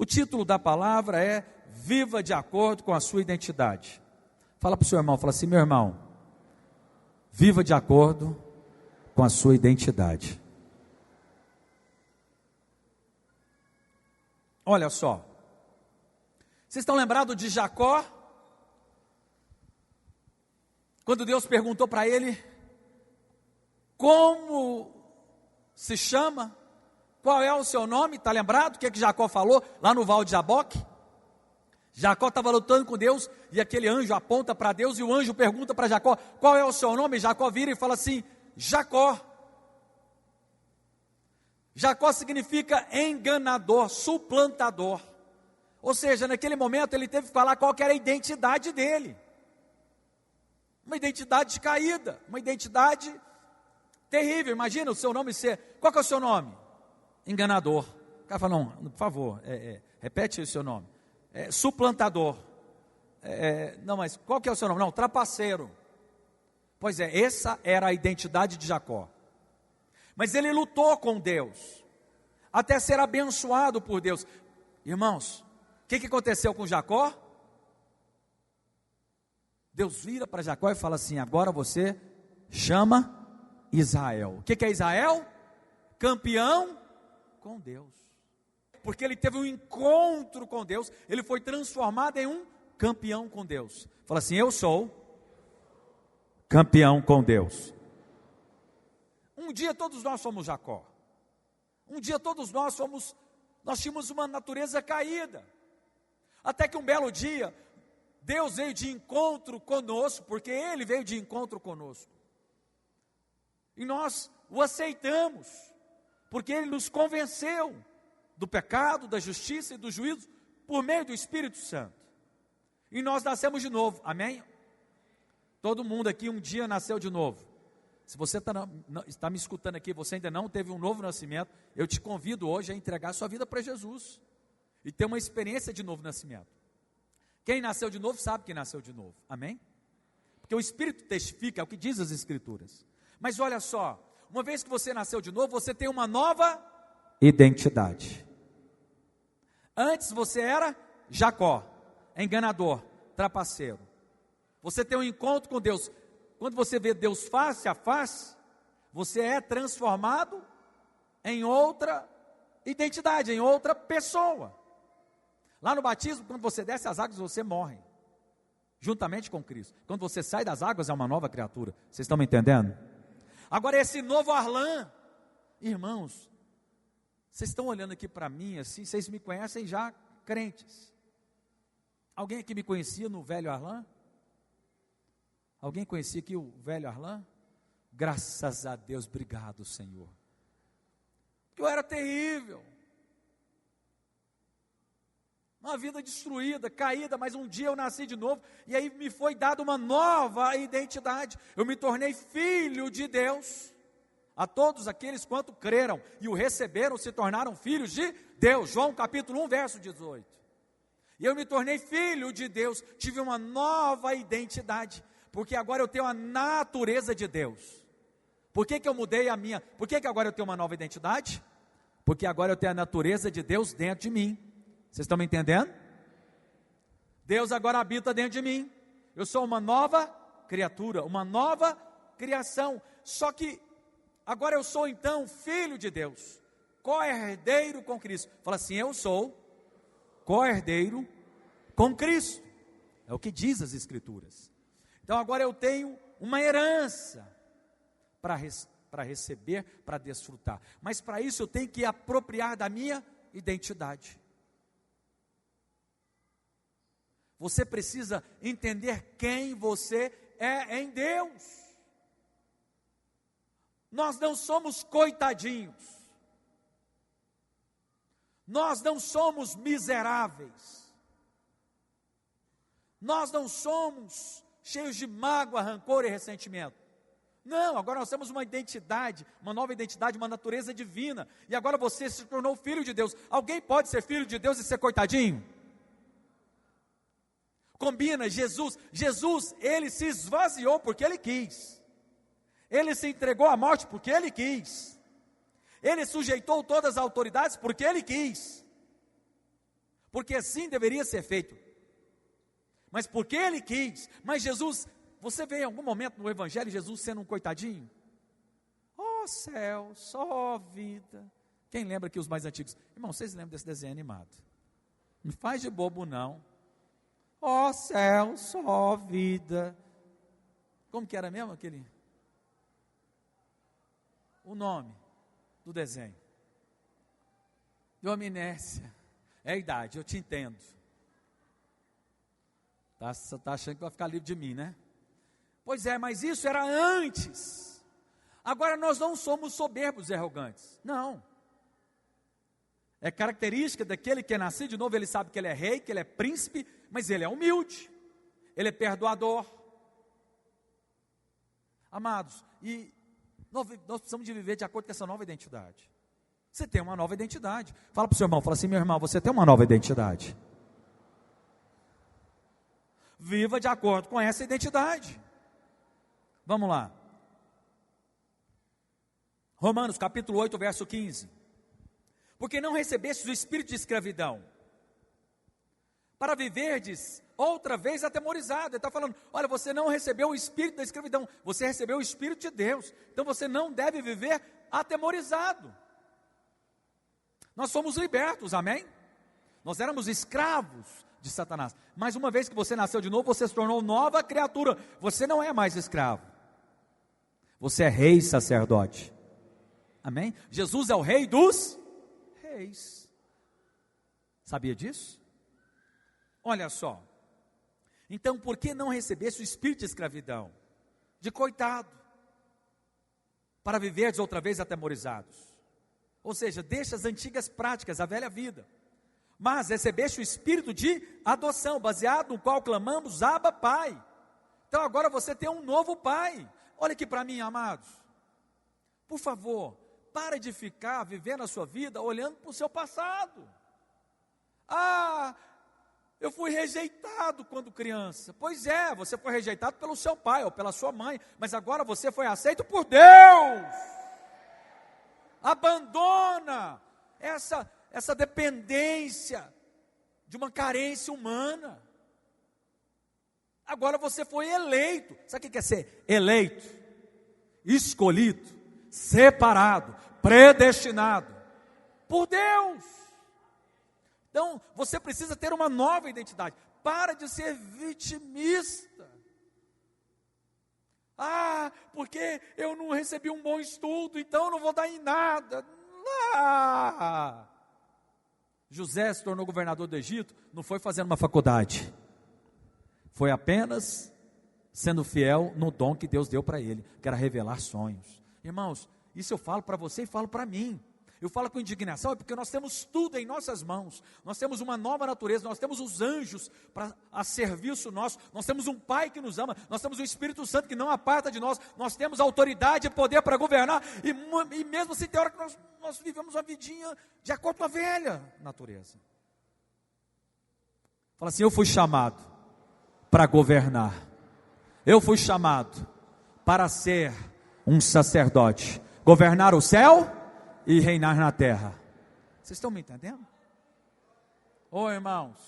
O título da palavra é Viva de acordo com a sua identidade. Fala para o seu irmão, fala assim: meu irmão, viva de acordo com a sua identidade. Olha só, vocês estão lembrados de Jacó? Quando Deus perguntou para ele como se chama, qual é o seu nome, está lembrado? O que Jacó falou lá no Val de Jaboque? Jacó estava lutando com Deus e aquele anjo aponta para Deus e o anjo pergunta para Jacó, qual é o seu nome? Jacó vira e fala assim, Jacó. Jacó significa enganador, suplantador. Ou seja, naquele momento ele teve que falar qual que era a identidade dele. Uma identidade caída, uma identidade terrível. Imagina o seu nome ser, qual que é o seu nome? Enganador. O cara fala, não, por favor, repete o seu nome. Suplantador. Não, mas qual que é o seu nome? Não, trapaceiro. Pois é, essa era a identidade de Jacó. Mas ele lutou com Deus, até ser abençoado por Deus. Irmãos, o que aconteceu com Jacó? Deus vira para Jacó e fala assim, agora você chama Israel. O que é Israel? Campeão com Deus. Porque ele teve um encontro com Deus, ele foi transformado em um campeão com Deus. Fala assim, eu sou campeão com Deus. Um dia todos nós fomos Jacó. Um dia todos nós tínhamos uma natureza caída. Até que um belo dia, Deus veio de encontro conosco, porque Ele veio de encontro conosco. E nós o aceitamos, porque Ele nos convenceu do pecado, da justiça e do juízo, por meio do Espírito Santo. E nós nascemos de novo, amém? Todo mundo aqui um dia nasceu de novo. Se você está me escutando aqui, você ainda não teve um novo nascimento, eu te convido hoje a entregar sua vida para Jesus e ter uma experiência de novo nascimento. Quem nasceu de novo sabe que nasceu de novo, amém? Porque o Espírito testifica, é o que diz as Escrituras. Mas olha só, uma vez que você nasceu de novo, você tem uma nova identidade. Antes você era Jacó, enganador, trapaceiro. Você tem um encontro com Deus. Quando você vê Deus face a face, você é transformado em outra identidade, em outra pessoa. Lá no batismo, quando você desce as águas, você morre, juntamente com Cristo. Quando você sai das águas, é uma nova criatura. Vocês estão me entendendo? Agora esse novo Arlan, irmãos, vocês estão olhando aqui para mim assim, vocês me conhecem já crentes. Alguém aqui me conhecia no velho Arlan? Alguém conhecia aqui o velho Arlan? Graças a Deus, obrigado, Senhor. Porque eu era terrível. Uma vida destruída, caída, mas um dia eu nasci de novo, e aí me foi dada uma nova identidade. Eu me tornei filho de Deus. A todos aqueles quanto creram e o receberam, se tornaram filhos de Deus. João capítulo 1, verso 18. E eu me tornei filho de Deus, tive uma nova identidade. Porque agora eu tenho a natureza de Deus. Por que eu mudei a minha? Por que agora eu tenho uma nova identidade? Porque agora eu tenho a natureza de Deus dentro de mim. Vocês estão me entendendo? Deus agora habita dentro de mim. Eu sou uma nova criatura, uma nova criação. Só que agora eu sou então filho de Deus, co-herdeiro com Cristo. Fala assim, eu sou co-herdeiro com Cristo. É o que diz as Escrituras. Então agora eu tenho uma herança para receber, para desfrutar. Mas para isso eu tenho que apropriar da minha identidade. Você precisa entender quem você é em Deus. Nós não somos coitadinhos. Nós não somos miseráveis. Nós não somos cheios de mágoa, rancor e ressentimento. Não, agora nós temos uma identidade, uma nova identidade, uma natureza divina. E agora você se tornou filho de Deus. Alguém pode ser filho de Deus e ser coitadinho? Combina, Jesus, ele se esvaziou porque ele quis. Ele se entregou à morte porque ele quis. Ele sujeitou todas as autoridades porque ele quis. porque assim deveria ser feito, mas porque ele quis. Mas Jesus, você vê em algum momento no Evangelho Jesus sendo um coitadinho? Ó céu, só vida. Quem lembra aqui os mais antigos? Irmão, vocês lembram desse desenho animado? Não faz de bobo não. Ó céu, só vida. Como que era mesmo aquele? O nome do desenho. Deu amnésia. É a idade, eu te entendo. Você está achando que vai ficar livre de mim, né? Pois é, mas isso era antes. Agora nós não somos soberbos e arrogantes. Não. É característica daquele que é nascido de novo, ele sabe que ele é rei, que ele é príncipe, mas ele é humilde. Ele é perdoador. Amados, e nós precisamos de viver de acordo com essa nova identidade. Você tem uma nova identidade. Fala para o seu irmão, fala assim: meu irmão, você tem uma nova identidade. Viva de acordo com essa identidade. Vamos lá. Romanos capítulo 8, verso 15. Porque não recebestes o espírito de escravidão, para viverdes outra vez atemorizado. Ele está falando, olha, você não recebeu o espírito da escravidão, você recebeu o espírito de Deus. Então você não deve viver atemorizado. Nós somos libertos, amém? Nós éramos escravos de Satanás, mas uma vez que você nasceu de novo, você se tornou nova criatura. Você não é mais escravo, você é rei e sacerdote, amém? Jesus é o rei dos reis. Sabia disso? Olha só, então por que não recebesse o espírito de escravidão, de coitado, para viverdes outra vez atemorizados? Ou seja, deixa as antigas práticas, a velha vida, mas recebeste o espírito de adoção, baseado no qual clamamos, Abba, Pai. Então agora você tem um novo pai. Olha aqui para mim, amados, por favor, para de ficar vivendo a sua vida olhando para o seu passado. Ah, eu fui rejeitado quando criança. Pois é, você foi rejeitado pelo seu pai ou pela sua mãe, mas agora você foi aceito por Deus. Abandona essa dependência de uma carência humana. Agora você foi eleito. Sabe o que é ser eleito? Escolhido, separado, predestinado por Deus. Então, você precisa ter uma nova identidade. Para de ser vitimista. Ah, porque eu não recebi um bom estudo, então eu não vou dar em nada. Ah. José se tornou governador do Egito, não foi fazendo uma faculdade. Foi apenas sendo fiel no dom que Deus deu para ele, que era revelar sonhos. Irmãos, isso eu falo para você e falo para mim. Eu falo com indignação, é porque nós temos tudo em nossas mãos. Nós temos uma nova natureza, nós temos os anjos a serviço nosso, nós temos um Pai que nos ama, nós temos o Espírito Santo que não aparta de nós, nós temos autoridade e poder para governar, e mesmo assim tem hora que nós vivemos uma vidinha de acordo com a velha natureza. Fala assim, eu fui chamado para governar, eu fui chamado para ser um sacerdote, governar o céu e reinar na terra. Vocês estão me entendendo? Irmãos,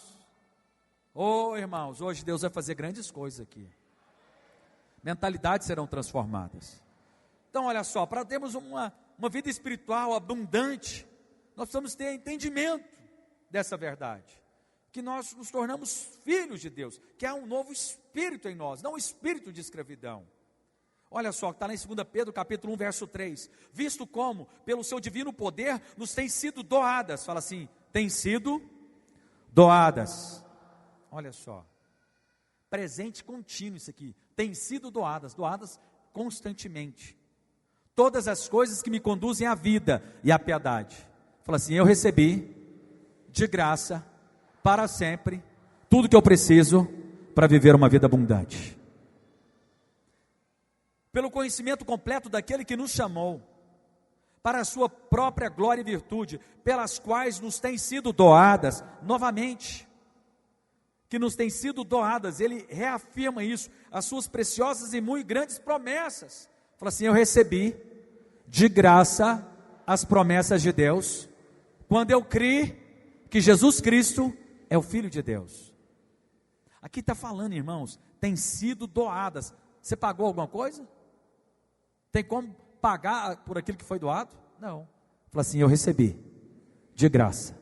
hoje Deus vai fazer grandes coisas aqui. Mentalidades serão transformadas. Então olha só, para termos uma vida espiritual abundante, nós precisamos ter entendimento dessa verdade, que nós nos tornamos filhos de Deus, que há um novo espírito em nós, não um espírito de escravidão. Olha só, está lá em 2 Pedro capítulo 1, verso 3. Visto como, pelo seu divino poder, nos têm sido doadas. Fala assim, têm sido doadas. Olha só, presente contínuo isso aqui. Têm sido doadas constantemente. Todas as coisas que me conduzem à vida e à piedade. Fala assim, eu recebi de graça, para sempre, tudo que eu preciso para viver uma vida abundante. Pelo conhecimento completo daquele que nos chamou, para a sua própria glória e virtude, pelas quais nos têm sido doadas, novamente, que nos têm sido doadas, ele reafirma isso, as suas preciosas e muito grandes promessas. Fala assim, eu recebi de graça as promessas de Deus, quando eu criei que Jesus Cristo é o Filho de Deus. Aqui está falando, irmãos, tem sido doadas. Você pagou alguma coisa? Tem como pagar por aquilo que foi doado? Não. Fala assim, eu recebi, de graça,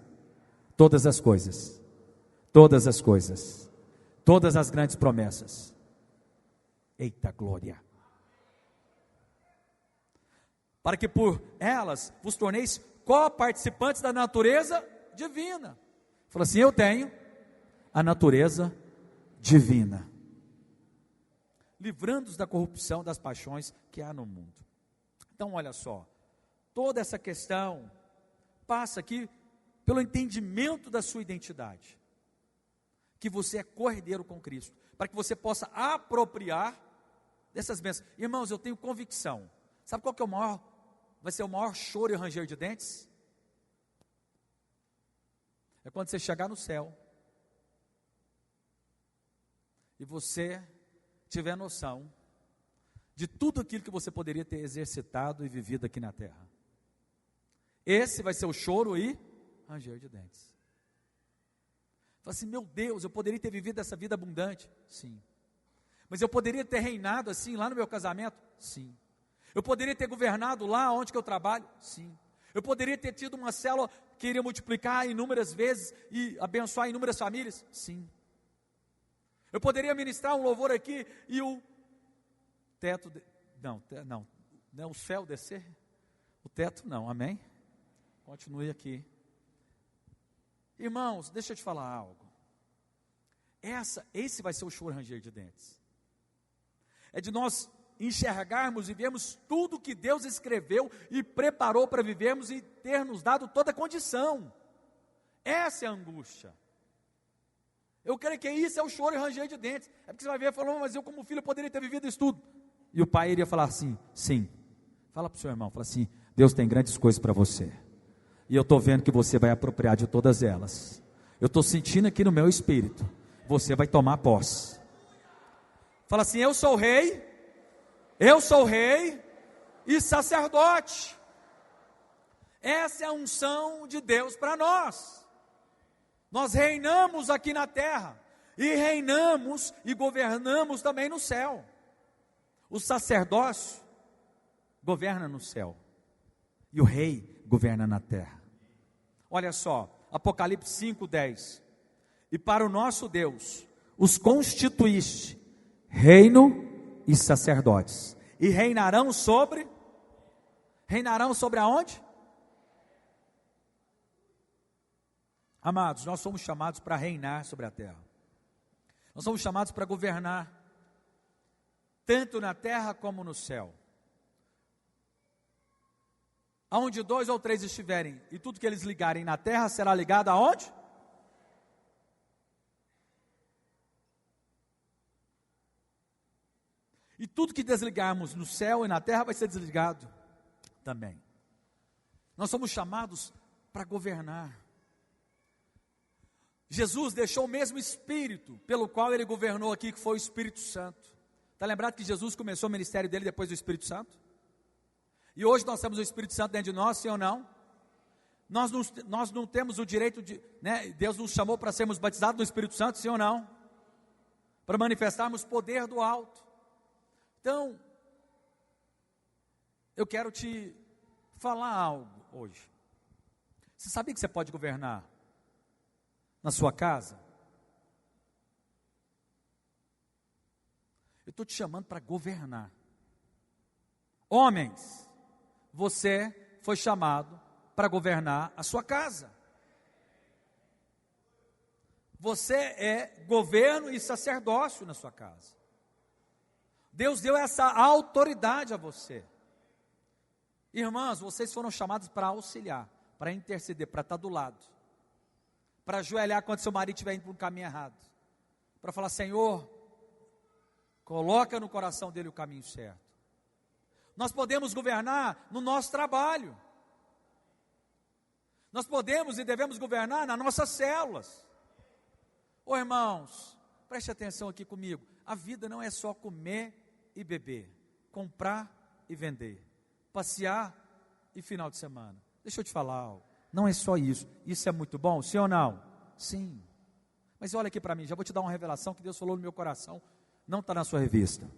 todas as coisas, todas as coisas, todas as grandes promessas. Eita glória! Para que por elas vos torneis co-participantes da natureza divina. Fala assim, eu tenho a natureza divina, livrando-os da corrupção das paixões que há no mundo. Então olha só, toda essa questão passa aqui pelo entendimento da sua identidade, que você é co-herdeiro com Cristo, para que você possa apropriar dessas bênçãos. Irmãos, eu tenho convicção, sabe qual que é vai ser o maior choro e ranger de dentes? É quando você chegar no céu, e você tiver noção de tudo aquilo que você poderia ter exercitado e vivido aqui na terra. Esse vai ser o choro e ranger de dentes. Fala assim, meu Deus, eu poderia ter vivido essa vida abundante? Sim. Mas eu poderia ter reinado assim lá no meu casamento? Sim. Eu poderia ter governado lá onde que eu trabalho? Sim. Eu poderia ter tido uma célula que iria multiplicar inúmeras vezes e abençoar inúmeras famílias? Sim. Eu poderia ministrar um louvor aqui e o teto, não, o céu descer, o teto não, amém? Continue aqui. Irmãos, deixa eu te falar algo. Esse vai ser o choro ranger de dentes. É de nós enxergarmos e vermos tudo que Deus escreveu e preparou para vivermos e ter nos dado toda a condição. Essa é a angústia. Eu creio que isso é o choro e ranger de dentes. É porque você vai ver falando, mas eu como filho poderia ter vivido isso tudo. E o pai iria falar assim, sim. Fala para o seu irmão, fala assim, Deus tem grandes coisas para você. E eu estou vendo que você vai apropriar de todas elas. Eu estou sentindo aqui no meu espírito, você vai tomar posse. Fala assim, eu sou rei e sacerdote. Essa é a unção de Deus para nós. Nós reinamos aqui na terra, e reinamos e governamos também no céu. O sacerdócio governa no céu, e o rei governa na terra. Olha só, Apocalipse 5:10. E para o nosso Deus, os constituíste reino e sacerdotes, e reinarão sobre aonde? Amados, nós somos chamados para reinar sobre a terra. Nós somos chamados para governar, tanto na terra como no céu. Aonde 2 ou 3 estiverem, e tudo que eles ligarem na terra, será ligado aonde? E tudo que desligarmos no céu e na terra, vai ser desligado também. Nós somos chamados para governar. Jesus deixou o mesmo Espírito pelo qual Ele governou aqui, que foi o Espírito Santo. Está lembrado que Jesus começou o ministério dele depois do Espírito Santo? E hoje nós temos o Espírito Santo dentro de nós, sim ou não? Nós não temos o direito de, Deus nos chamou para sermos batizados no Espírito Santo, sim ou não? Para manifestarmos poder do alto. Então, eu quero te falar algo hoje. Você sabia que você pode governar na sua casa? Eu estou te chamando para governar. Homens, você foi chamado para governar a sua casa. Você é governo e sacerdócio na sua casa. Deus deu essa autoridade a você. Irmãs, vocês foram chamados para auxiliar, para interceder, para estar do lado, para ajoelhar quando seu marido estiver indo para um caminho errado, para falar, Senhor, coloca no coração dele o caminho certo. Nós podemos governar no nosso trabalho. Nós podemos e devemos governar nas nossas células. Ô irmãos, preste atenção aqui comigo. A vida não é só comer e beber, comprar e vender, passear e final de semana. Deixa eu te falar algo. Não é só isso. Isso é muito bom, sim ou não? Sim. Mas olha aqui para mim, já vou te dar uma revelação que Deus falou no meu coração, não está na sua revista.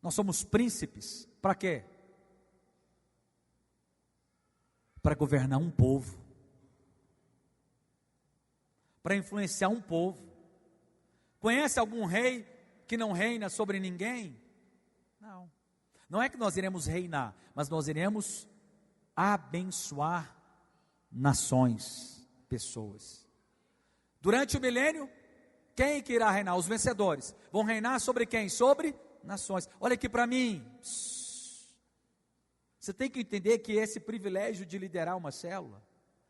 Nós somos príncipes, para quê? Para governar um povo, para influenciar um povo. Conhece algum rei que não reina sobre ninguém? Não. Não é que nós iremos reinar, mas nós iremos abençoar nações, pessoas. Durante o milênio, quem que irá reinar? Os vencedores. Vão reinar sobre quem? Sobre nações. Olha aqui para mim. Você tem que entender que esse privilégio de liderar uma célula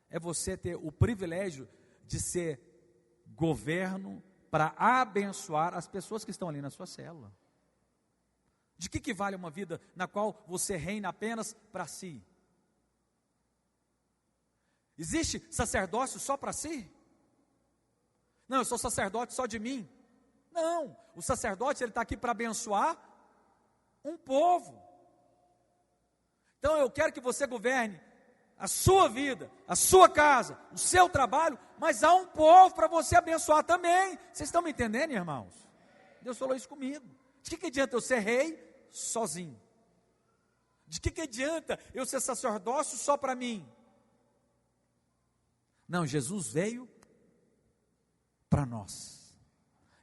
é você ter o privilégio de ser governo para abençoar as pessoas que estão ali na sua célula. De que vale uma vida na qual você reina apenas para si? Existe sacerdócio só para si? Não, eu sou sacerdote só de mim. Não, o sacerdote ele está aqui para abençoar um povo. Então eu quero que você governe a sua vida, a sua casa, o seu trabalho, mas há um povo para você abençoar também. Vocês estão me entendendo, irmãos? Deus falou isso comigo. De que adianta eu ser rei sozinho? De que adianta eu ser sacerdócio só para mim? Não, Jesus veio para nós,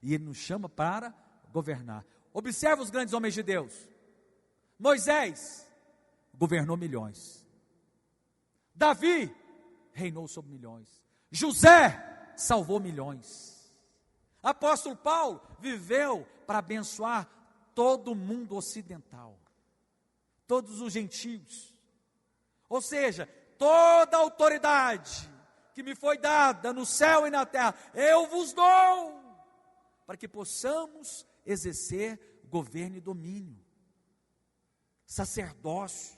e Ele nos chama para governar. Observa os grandes homens de Deus. Moisés governou milhões. Davi reinou sobre milhões. José salvou milhões. Apóstolo Paulo viveu para abençoar todo o mundo ocidental, todos os gentios. Ou seja, toda a autoridade que me foi dada no céu e na terra, eu vos dou, para que possamos exercer governo e domínio, sacerdócio.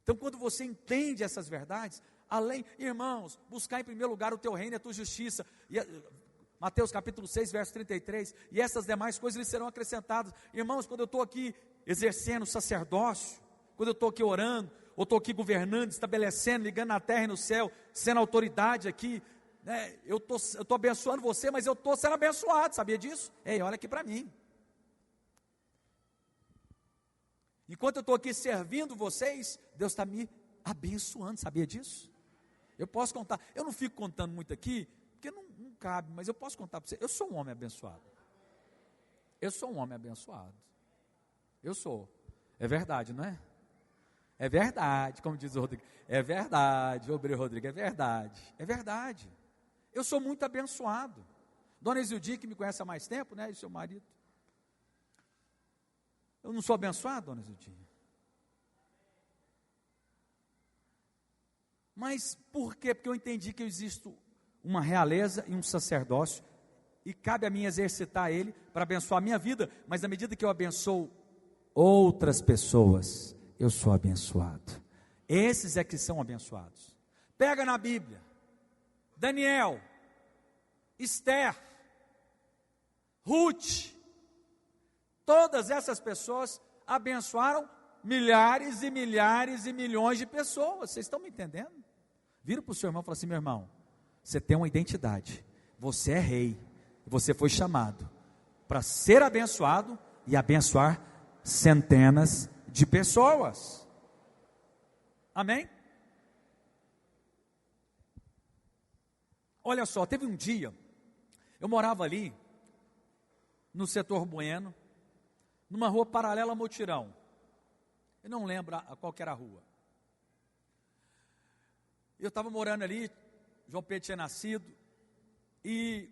Então, quando você entende essas verdades, além, irmãos, buscar em primeiro lugar o teu reino e a tua justiça, Mateus capítulo 6, verso 33, e essas demais coisas lhes serão acrescentadas. Irmãos, quando eu estou aqui exercendo sacerdócio, quando eu estou aqui orando, ou estou aqui governando, estabelecendo, ligando na terra e no céu, sendo autoridade aqui, né, eu estou abençoando você, mas eu estou sendo abençoado, sabia disso? Ei, olha aqui para mim. Enquanto eu estou aqui servindo vocês, Deus está me abençoando, sabia disso? Eu posso contar, eu não fico contando muito aqui, porque não cabe, mas eu posso contar para você, eu sou um homem abençoado. Eu sou um homem abençoado. Eu sou. É verdade, não é? É verdade, como diz o Rodrigo. É verdade, Rodrigo, é verdade. É verdade. Eu sou muito abençoado. Dona Isildi, que me conhece há mais tempo, né? E seu marido. Eu não sou abençoado, Dona Isildi? Mas por quê? Porque eu entendi que existe uma realeza e um sacerdócio, e cabe a mim exercitar ele para abençoar a minha vida, mas na medida que eu abençoo outras pessoas, eu sou abençoado. Esses é que são abençoados. Pega na Bíblia, Daniel, Esther, Ruth, todas essas pessoas abençoaram milhares e milhares e milhões de pessoas. Vocês estão me entendendo? Vira para o seu irmão e fala assim: meu irmão, você tem uma identidade, você é rei, você foi chamado para ser abençoado e abençoar centenas de pessoas. Amém? Olha só, teve um dia, eu morava ali, no setor Bueno, numa rua paralela a Mutirão. Eu não lembro qual que era a rua. Eu estava morando ali, João Pedro tinha nascido, e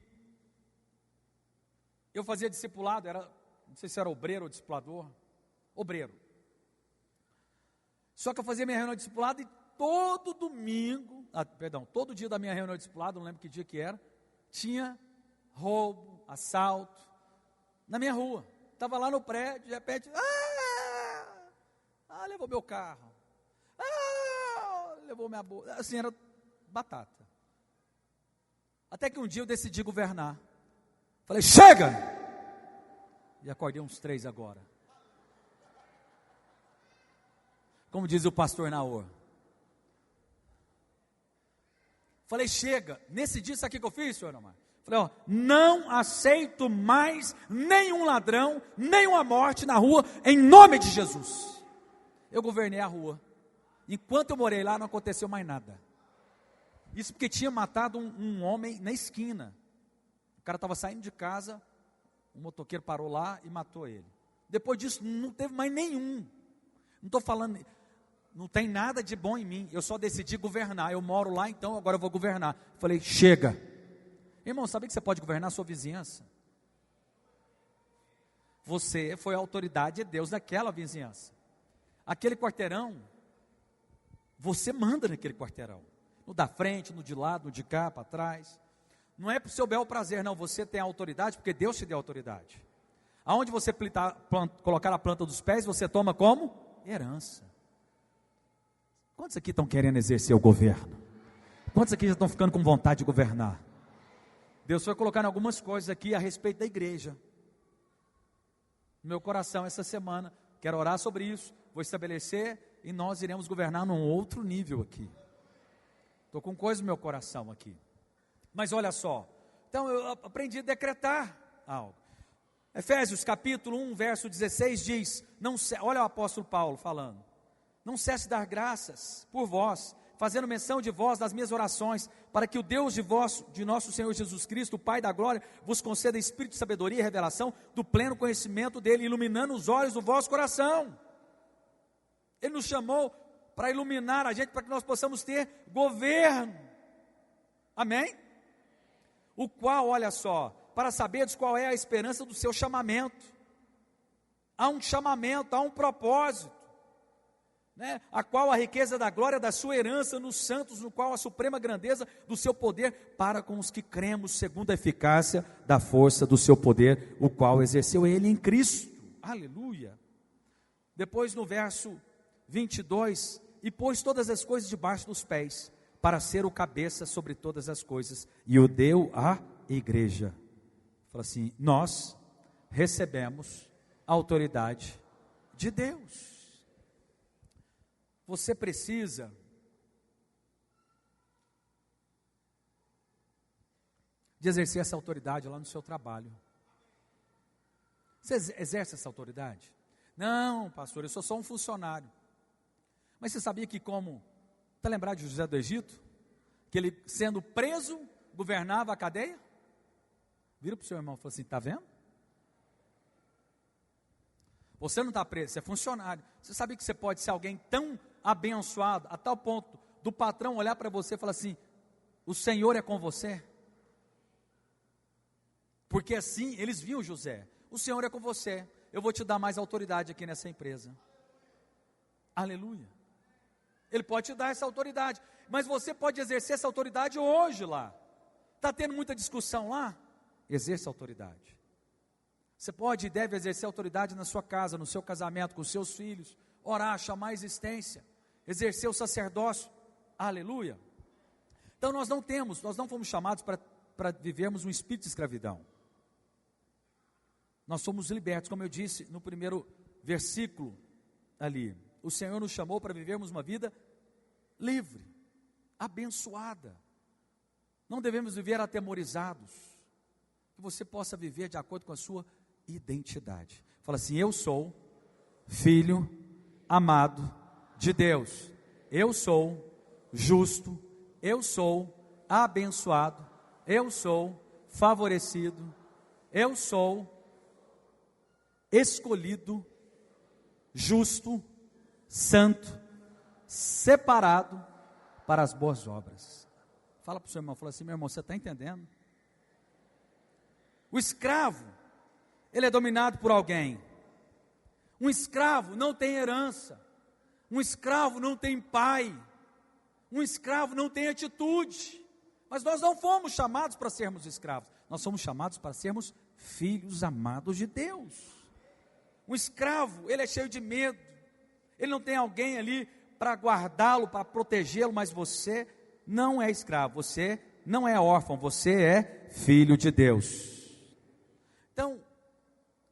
eu fazia discipulado, não sei se era obreiro ou discipulador, obreiro. Só que eu fazia minha reunião de discipulado e todo domingo, todo dia da minha reunião de discipulado, não lembro que dia que era, tinha roubo, assalto, na minha rua. Estava lá no prédio, de repente, levou meu carro, levou minha bolsa, assim, era batata. Até que um dia eu decidi governar. Falei: chega! E acordei uns 3 agora. Como diz o pastor Naor. Falei, chega. Nesse dia, sabe o que eu fiz, senhor Omar? Falei, ó, não aceito mais nenhum ladrão, nenhuma morte na rua, em nome de Jesus. Eu governei a rua. Enquanto eu morei lá, não aconteceu mais nada. Isso porque tinha matado um homem na esquina. O cara estava saindo de casa, o motoqueiro parou lá e matou ele. Depois disso, não teve mais nenhum. Não estou falando, não tem nada de bom em mim. Eu só decidi governar. Eu moro lá, então agora eu vou governar. Falei, chega. Irmão, sabe que você pode governar a sua vizinhança? Você foi a autoridade de Deus naquela vizinhança. Aquele quarteirão, você manda naquele quarteirão. No da frente, no de lado, no de cá, para trás. Não é para o seu bel prazer, não. Você tem a autoridade, porque Deus te deu autoridade. Aonde você colocar a planta dos pés, você toma como? Herança. Quantos aqui estão querendo exercer o governo? Quantos aqui já estão ficando com vontade de governar? Deus foi colocando algumas coisas aqui a respeito da igreja. No meu coração essa semana, quero orar sobre isso, vou estabelecer e nós iremos governar num outro nível aqui. Estou com coisa no meu coração aqui. Mas olha só, então eu aprendi a decretar algo. Efésios capítulo 1, verso 16 diz, olha o apóstolo Paulo falando, não cesse de dar graças por vós, fazendo menção de vós nas minhas orações, para que o Deus de nosso Senhor Jesus Cristo, o Pai da glória, vos conceda espírito de sabedoria e revelação, do pleno conhecimento dele, iluminando os olhos do vosso coração. Ele nos chamou para iluminar a gente, para que nós possamos ter governo, amém? O qual, olha só, para saberdes qual é a esperança do seu chamamento, há um chamamento, há um propósito, né? A qual a riqueza da glória da sua herança nos santos, no qual a suprema grandeza do seu poder, para com os que cremos, segundo a eficácia da força do seu poder, o qual exerceu ele em Cristo, aleluia. Depois no verso 22, e pôs todas as coisas debaixo dos pés, para ser o cabeça sobre todas as coisas, e o deu à igreja. Fala assim, nós recebemos a autoridade de Deus. Você precisa de exercer essa autoridade lá no seu trabalho. Você exerce essa autoridade? Não, pastor, eu sou só um funcionário. Mas você sabia que está lembrado de José do Egito? Que ele, sendo preso, governava a cadeia? Vira para o seu irmão e fala assim, está vendo? Você não está preso, você é funcionário. Você sabia que você pode ser alguém tão abençoado, a tal ponto do patrão olhar para você e falar assim, o Senhor é com você? Porque assim, eles viam José, o Senhor é com você, eu vou te dar mais autoridade aqui nessa empresa. Aleluia. Ele pode te dar essa autoridade, mas você pode exercer essa autoridade hoje lá. Está tendo muita discussão lá? Exerça a autoridade. Você pode e deve exercer autoridade na sua casa, no seu casamento, com os seus filhos, orar, chamar a existência, exercer o sacerdócio, aleluia. Então nós não fomos chamados para vivermos um espírito de escravidão. Nós somos libertos, como eu disse no primeiro versículo ali. O Senhor nos chamou para vivermos uma vida livre, abençoada. Não devemos viver atemorizados. Que você possa viver de acordo com a sua identidade. Fala assim, eu sou filho amado de Deus. Eu sou justo. Eu sou abençoado. Eu sou favorecido. Eu sou escolhido, justo, santo, separado para as boas obras. Fala para o seu irmão, fala assim, meu irmão, você está entendendo? O escravo, ele é dominado por alguém. Um escravo não tem herança. Um escravo não tem pai. Um escravo não tem atitude. Mas nós não fomos chamados para sermos escravos. Nós somos chamados para sermos filhos amados de Deus. Um escravo, ele é cheio de medo. Ele não tem alguém ali para guardá-lo, para protegê-lo, mas você não é escravo, você não é órfão, você é filho de Deus. Então,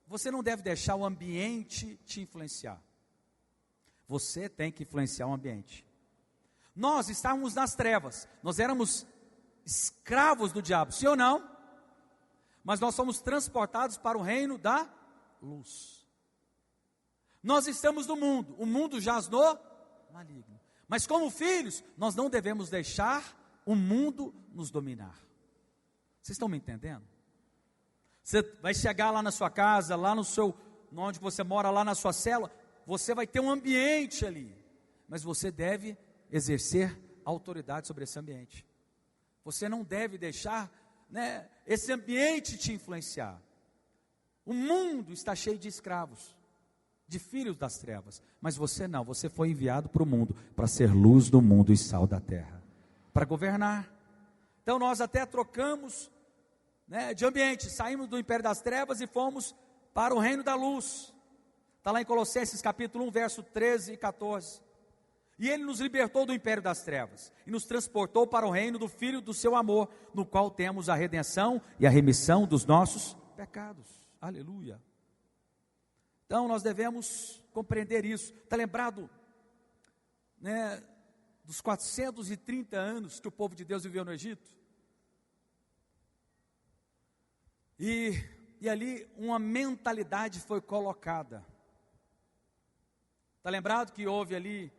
você não deve deixar o ambiente te influenciar. Você tem que influenciar o ambiente. Nós estávamos nas trevas, nós éramos escravos do diabo, sim ou não? Mas nós somos transportados para o reino da luz. Nós estamos no mundo, o mundo jaz no maligno. Mas como filhos, nós não devemos deixar o mundo nos dominar. Vocês estão me entendendo? Você vai chegar lá na sua casa, lá onde você mora, lá na sua célula, você vai ter um ambiente ali, mas você deve exercer autoridade sobre esse ambiente. Você não deve deixar, esse ambiente te influenciar. O mundo está cheio de escravos, de filhos das trevas, mas você não, você foi enviado para o mundo, para ser luz do mundo e sal da terra, para governar. Então nós até trocamos de ambiente, saímos do império das trevas e fomos para o reino da luz. Está lá em Colossenses capítulo 1, verso 13 e 14. E Ele nos libertou do império das trevas e nos transportou para o reino do Filho do seu amor, no qual temos a redenção e a remissão dos nossos pecados. Aleluia. Então nós devemos compreender isso. Está lembrado, dos 430 anos que o povo de Deus viveu no Egito? E ali uma mentalidade foi colocada. Está lembrado que houve ali,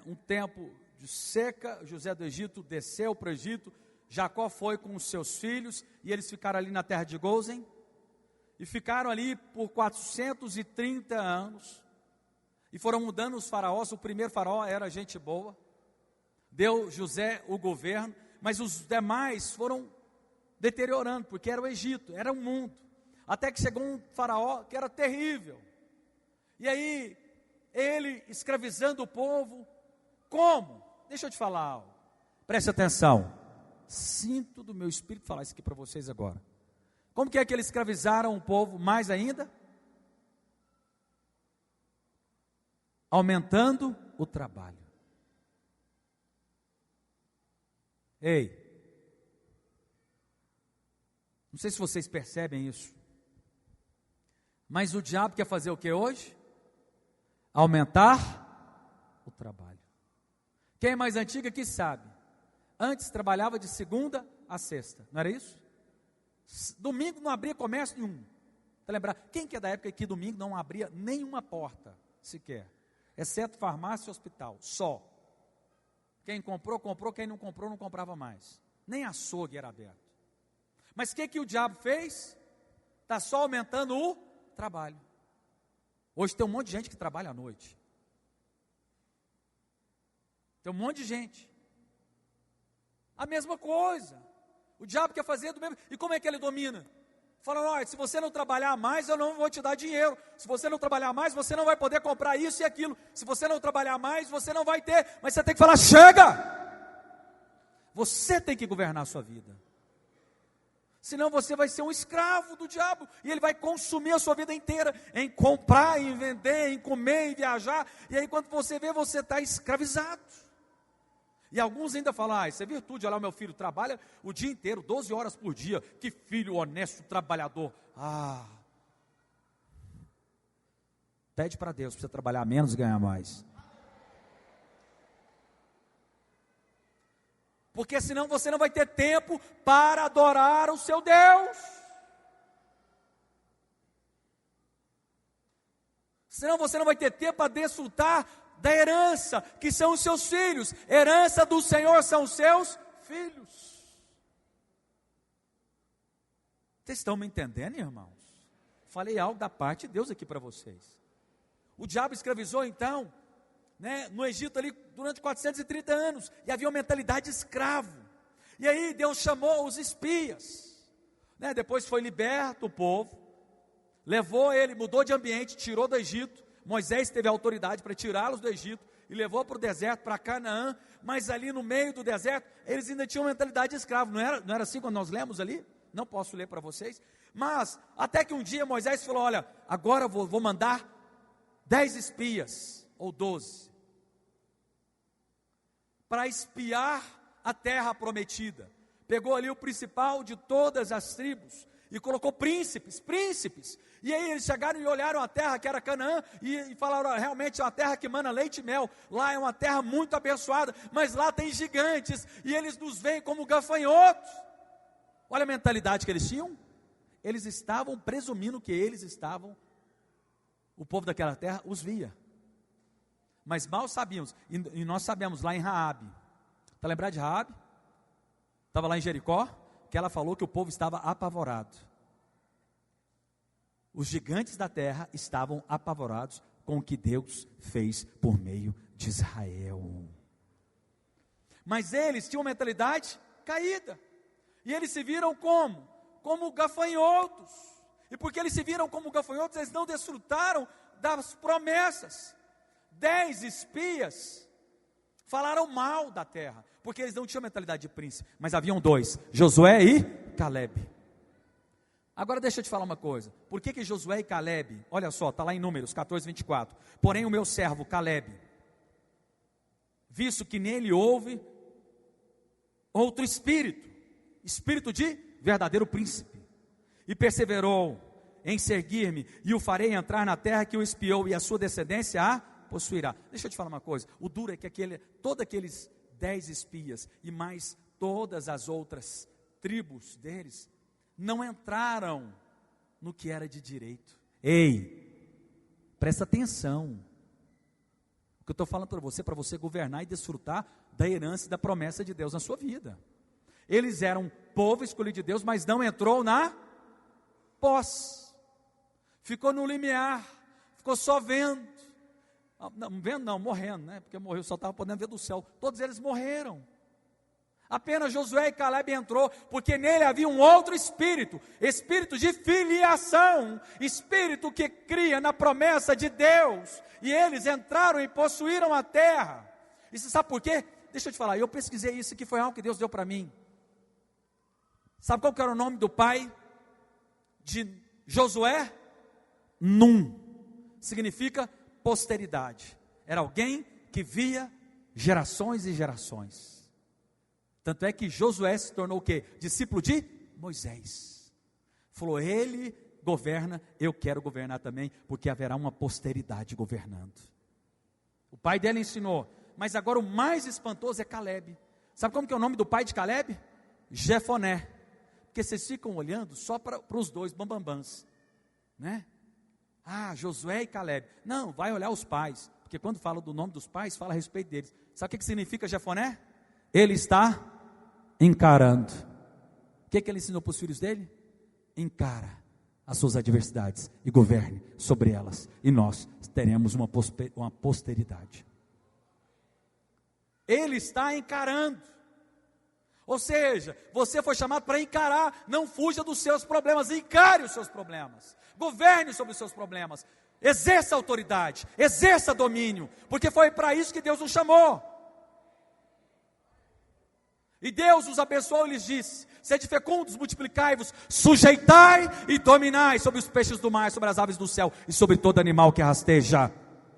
um tempo de seca, José do Egito desceu para o Egito, Jacó foi com os seus filhos, e eles ficaram ali na terra de Gósen, e ficaram ali por 430 anos, e foram mudando os faraós. O primeiro faraó era gente boa, deu José o governo, mas os demais foram deteriorando, porque era o Egito, era o mundo, até que chegou um faraó que era terrível, e aí, ele escravizando o povo, como? Deixa eu te falar algo, preste atenção, sinto do meu espírito falar isso aqui para vocês agora. Como que é que eles escravizaram o povo mais ainda? Aumentando o trabalho. Ei, não sei se vocês percebem isso, mas o diabo quer fazer o que hoje? Aumentar o trabalho. Quem é mais antigo aqui sabe, antes trabalhava de segunda a sexta, não era isso? Domingo não abria comércio nenhum. Está lembrado? Quem que é da época que domingo não abria nenhuma porta sequer, exceto farmácia e hospital, só. Quem comprou, comprou, quem não comprou, não comprava mais. Nem açougue era aberto. Mas o que o diabo fez? Está só aumentando o trabalho. Hoje tem um monte de gente que trabalha à noite. Tem um monte de gente. A mesma coisa. O diabo quer fazer do mesmo. E como é que ele domina? Falando, olha, se você não trabalhar mais, eu não vou te dar dinheiro. Se você não trabalhar mais, você não vai poder comprar isso e aquilo. Se você não trabalhar mais, você não vai ter. Mas você tem que falar, chega! Você tem que governar a sua vida. Senão você vai ser um escravo do diabo. E ele vai consumir a sua vida inteira em comprar, em vender, em comer, em viajar. E aí quando você vê, você está escravizado. E alguns ainda falam, isso é virtude, olha lá, o meu filho trabalha o dia inteiro, 12 horas por dia, que filho honesto, trabalhador. Pede para Deus, para você trabalhar menos e ganhar mais. Porque senão você não vai ter tempo para adorar o seu Deus. Senão você não vai ter tempo para desfrutar da herança, que são os seus filhos. Herança do Senhor são os seus filhos. Vocês estão me entendendo, irmãos? Falei algo da parte de Deus aqui para vocês. O diabo escravizou então, no Egito ali, durante 430 anos, e havia uma mentalidade de escravo. E aí Deus chamou os espias, depois foi liberto o povo, levou ele, mudou de ambiente, tirou do Egito. Moisés teve a autoridade para tirá-los do Egito e levou para o deserto, para Canaã, mas ali no meio do deserto, eles ainda tinham mentalidade de escravo, não era assim quando nós lemos ali? Não posso ler para vocês, mas até que um dia Moisés falou, olha, agora eu vou mandar 10 espias, ou 12, para espiar a terra prometida. Pegou ali o principal de todas as tribos, e colocou príncipes, e aí eles chegaram e olharam a terra que era Canaã, e falaram, realmente é uma terra que mana leite e mel, lá é uma terra muito abençoada, mas lá tem gigantes, e eles nos veem como gafanhotos. Olha a mentalidade que eles tinham, eles estavam presumindo que o povo daquela terra os via, mas mal sabíamos, e nós sabemos lá em Raabe, está lembrado de Raabe? Estava lá em Jericó, que ela falou que o povo estava apavorado. Os gigantes da terra estavam apavorados com o que Deus fez por meio de Israel. Mas eles tinham uma mentalidade caída. E eles se viram como? Como gafanhotos. E porque eles se viram como gafanhotos, eles não desfrutaram das promessas. 10 espias falaram mal da terra, porque eles não tinham mentalidade de príncipe, mas haviam 2, Josué e Calebe. Agora deixa eu te falar uma coisa, por que Josué e Calebe, olha só, está lá em Números 14, 24, porém o meu servo Calebe, visto que nele houve outro espírito de verdadeiro príncipe, e perseverou em seguir-me, e o farei entrar na terra que o espiou, e a sua descendência a possuirá. Deixa eu te falar uma coisa, o duro é que todos aqueles 10 espias, e mais todas as outras tribos deles, não entraram no que era de direito. Ei, presta atenção, o que eu estou falando para você governar e desfrutar da herança e da promessa de Deus na sua vida. Eles eram povo escolhido de Deus, mas não entrou na posse, ficou no limiar, ficou só vendo, morrendo, né? Porque morreu, só estava podendo ver do céu. Todos eles morreram. Apenas Josué e Calebe entrou, porque nele havia um outro espírito de filiação, espírito que cria na promessa de Deus, e eles entraram e possuíram a terra. E você sabe por quê? Deixa eu te falar, eu pesquisei isso, que foi algo que Deus deu para mim. Sabe qual que era o nome do pai de Josué? Num, significa posteridade, era alguém que via gerações e gerações. Tanto é que Josué se tornou o quê? Discípulo de Moisés. Falou, ele governa, eu quero governar também, porque haverá uma posteridade governando. O pai dele ensinou, mas agora o mais espantoso é Calebe. Sabe como que é o nome do pai de Calebe? Jefoné. Porque vocês ficam olhando só para os dois bambambãs, né? Josué e Calebe. Não, vai olhar os pais, porque quando fala do nome dos pais, fala a respeito deles. Sabe o que significa Jefoné? Ele está encarando. O que ele ensinou para os filhos dele? Encara as suas adversidades e governe sobre elas, e nós teremos uma posteridade. Ele está encarando, ou seja, você foi chamado para encarar, não fuja dos seus problemas, encare os seus problemas, governe sobre os seus problemas, exerça autoridade, exerça domínio, porque foi para isso que Deus nos chamou. E Deus os abençoou e lhes disse, sede fecundos, multiplicai-vos, sujeitai e dominai sobre os peixes do mar, sobre as aves do céu e sobre todo animal que rasteja.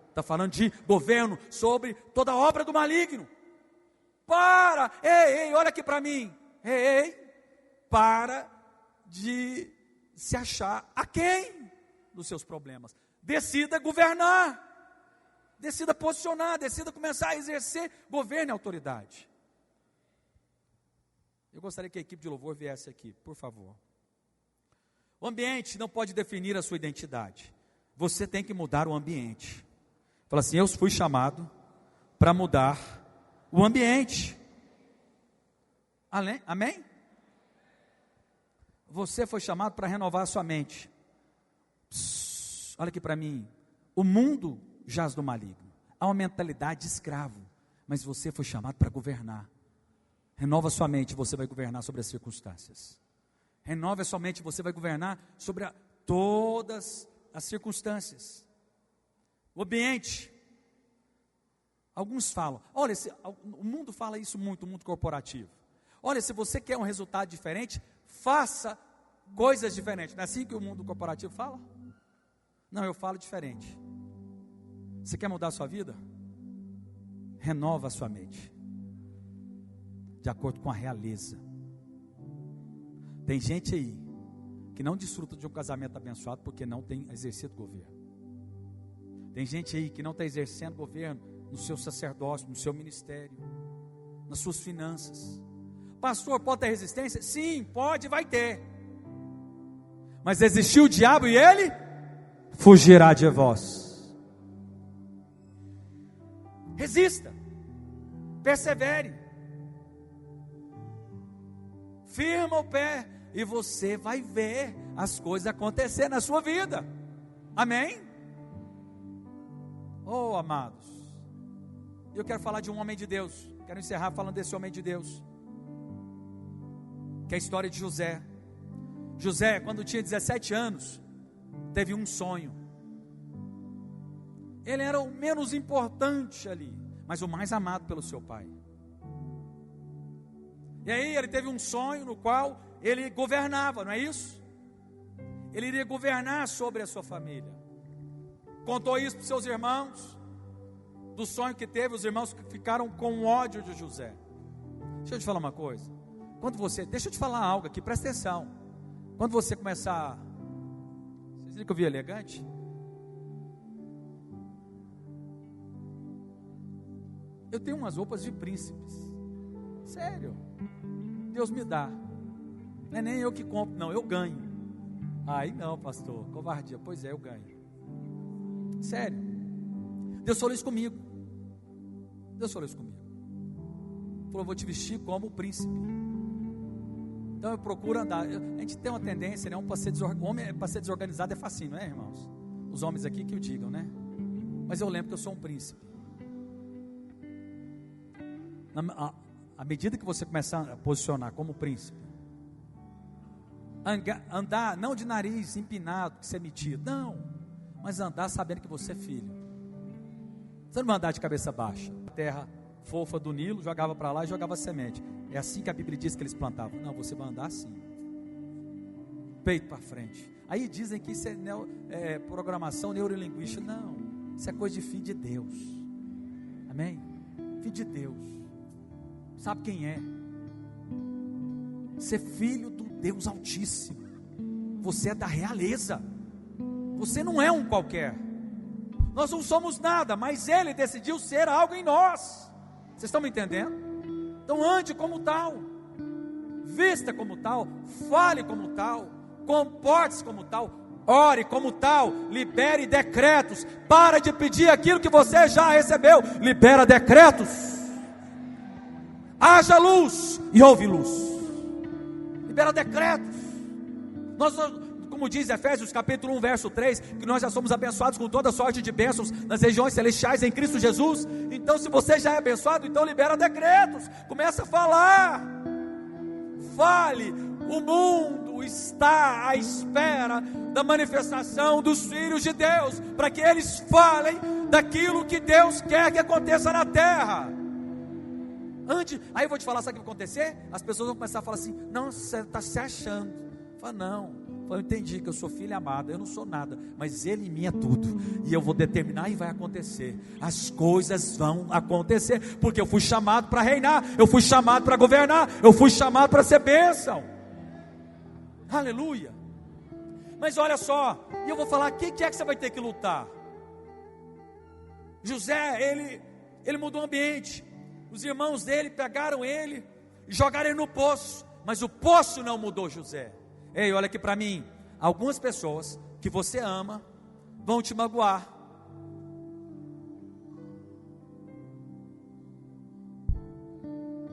Está falando de governo sobre toda obra do maligno. Olha aqui para mim, para de se achar aquém dos seus problemas, decida governar, decida posicionar, decida começar a exercer, governe a autoridade. Eu gostaria que a equipe de louvor viesse aqui, por favor. O ambiente não pode definir a sua identidade, você tem que mudar o ambiente. Fala assim, eu fui chamado para mudar o ambiente. Amém? Você foi chamado para renovar a sua mente. Olha aqui para mim, o mundo jaz do maligno, há uma mentalidade de escravo, mas você foi chamado para governar. Renova sua mente, você vai governar sobre as circunstâncias. Renova sua mente, você vai governar sobre todas as circunstâncias. O ambiente. Alguns falam, olha, o mundo fala isso muito, o mundo corporativo. Olha, se você quer um resultado diferente, faça coisas diferentes. Não é assim que o mundo corporativo fala? Não, eu falo diferente. Você quer mudar a sua vida? Renova a sua mente, de acordo com a realeza. Tem gente aí que não desfruta de um casamento abençoado porque não tem exercido governo. Tem gente aí que não está exercendo governo no seu sacerdócio, no seu ministério, nas suas finanças. Pastor, pode ter resistência? Sim, pode, vai ter. Mas existiu o diabo e ele fugirá de vós. Resista, persevere, firma o pé, e você vai ver as coisas acontecer na sua vida. Amém? Oh, amados, eu quero falar de um homem de Deus. Quero encerrar falando desse homem de Deus, que é a história de José. José, quando tinha 17 anos, teve um sonho. Ele era o menos importante ali, mas o mais amado pelo seu pai. E aí ele teve um sonho no qual ele governava, não é isso? Ele iria governar sobre a sua família. Contou isso para os seus irmãos, do sonho que teve. Os irmãos ficaram com ódio de José. Deixa eu te falar uma coisa. Deixa eu te falar algo aqui, presta atenção. Quando você começar, vocês viram que eu vi elegante? Eu tenho umas roupas de príncipes, sério, Deus me dá, não é nem eu que compro, não, eu ganho. Aí não, pastor, covardia. Pois é, eu ganho, sério. Deus falou isso comigo. Falou, vou te vestir como príncipe. Então eu procuro andar. A gente tem uma tendência, né? Homem para ser desorganizado é facinho, não é, irmãos? Os homens aqui que o digam, né? Mas eu lembro que eu sou um príncipe. À medida que você começar a posicionar como príncipe, andar não de nariz empinado, que você é metido, não, mas andar sabendo que você é filho. Você não vai andar de cabeça baixa. A terra fofa do Nilo, jogava para lá e jogava semente. É assim que a Bíblia diz que eles plantavam. Não, você vai andar assim, peito para frente. Aí dizem que isso é programação neurolinguística. Não, isso é coisa de filho de Deus. Amém? Filho de Deus. Sabe quem é? Ser filho do Deus Altíssimo. Você é da realeza. Você não é um qualquer. Nós não somos nada, mas Ele decidiu ser algo em nós. Vocês estão me entendendo? Então ande como tal, vista como tal, fale como tal, comporte-se como tal, ore como tal, libere decretos. Para de pedir aquilo que você já recebeu. Libera decretos. Haja luz e houve luz. Libera decretos. Nós, como diz Efésios capítulo 1 verso 3, que nós já somos abençoados com toda sorte de bênçãos nas regiões celestiais em Cristo Jesus. Então se você já é abençoado, então libera decretos, começa a falar, fale. O mundo está à espera da manifestação dos filhos de Deus, para que eles falem daquilo que Deus quer que aconteça na terra. Aí eu vou te falar, sabe o que vai acontecer? As pessoas vão começar a falar assim, não, você está se achando. Fala, não. Eu entendi que eu sou filho amado, eu não sou nada, mas Ele em mim é tudo, e eu vou determinar e vai acontecer. As coisas vão acontecer, porque eu fui chamado para reinar, eu fui chamado para governar, eu fui chamado para ser bênção. Aleluia. Mas olha só, e eu vou falar, o que é que você vai ter que lutar? José, ele mudou o ambiente. Os irmãos dele pegaram ele e jogaram ele no poço, mas o poço não mudou José. Ei, olha aqui para mim. Algumas pessoas que você ama vão te magoar.